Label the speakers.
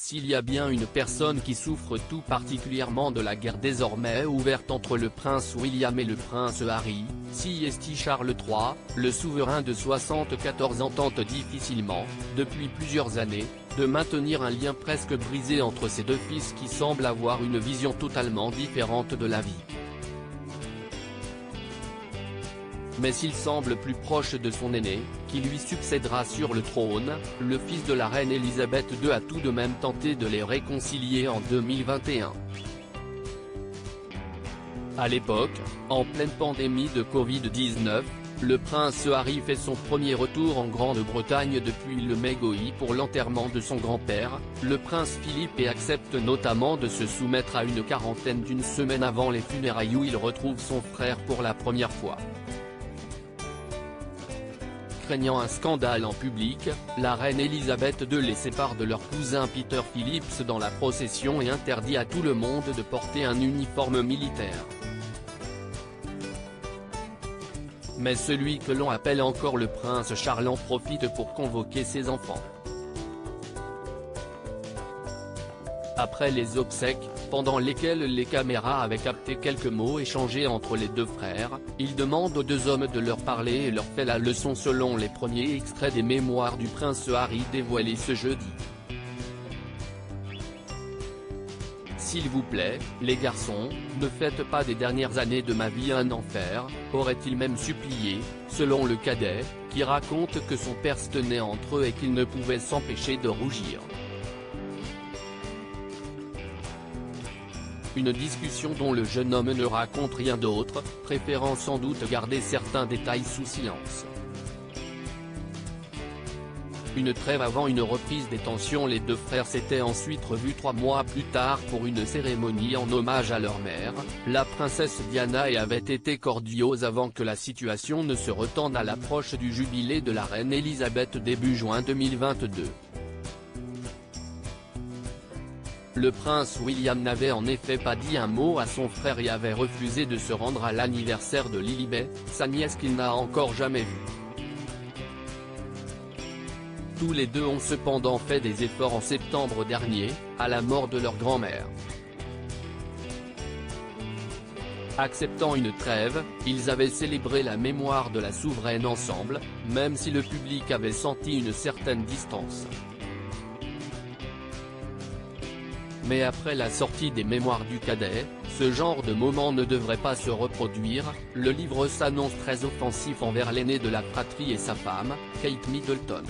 Speaker 1: S'il y a bien une personne qui souffre tout particulièrement de la guerre désormais ouverte entre le prince William et le prince Harry, c'est Charles III, le souverain de 74 ans tente difficilement, depuis plusieurs années, de maintenir un lien presque brisé entre ses deux fils qui semblent avoir une vision totalement différente de la vie. Mais s'il semble plus proche de son aîné, qui lui succédera sur le trône, le fils de la reine Elisabeth II a tout de même tenté de les réconcilier en 2021. À l'époque, en pleine pandémie de Covid-19, le prince Harry fait son premier retour en Grande-Bretagne depuis le Mégoï pour l'enterrement de son grand-père, le prince Philippe, et accepte notamment de se soumettre à une quarantaine d'une semaine avant les funérailles où il retrouve son frère pour la première fois. Craignant un scandale en public, la reine Elisabeth II les sépare de leur cousin Peter Phillips dans la procession et interdit à tout le monde de porter un uniforme militaire. Mais celui que l'on appelle encore le prince Charles en profite pour convoquer ses enfants. Après les obsèques, pendant lesquelles les caméras avaient capté quelques mots échangés entre les deux frères, il demande aux deux hommes de leur parler et leur fait la leçon selon les premiers extraits des mémoires du prince Harry dévoilés ce jeudi. S'il vous plaît, les garçons, ne faites pas des dernières années de ma vie un enfer, aurait-il même supplié, selon le cadet, qui raconte que son père se tenait entre eux et qu'il ne pouvait s'empêcher de rougir. Une discussion dont le jeune homme ne raconte rien d'autre, préférant sans doute garder certains détails sous silence. Une trêve avant une reprise des tensions. Les deux frères s'étaient ensuite revus 3 mois plus tard pour une cérémonie en hommage à leur mère, la princesse Diana, et avaient été cordiaux avant que la situation ne se retende à l'approche du jubilé de la reine Elisabeth début juin 2022. Le prince William n'avait en effet pas dit un mot à son frère et avait refusé de se rendre à l'anniversaire de Lilibet, sa nièce qu'il n'a encore jamais vue. Tous les deux ont cependant fait des efforts en septembre dernier, à la mort de leur grand-mère. Acceptant une trêve, ils avaient célébré la mémoire de la souveraine ensemble, même si le public avait senti une certaine distance. Mais après la sortie des mémoires du cadet, ce genre de moment ne devrait pas se reproduire. Le livre s'annonce très offensif envers l'aîné de la fratrie et sa femme, Kate Middleton.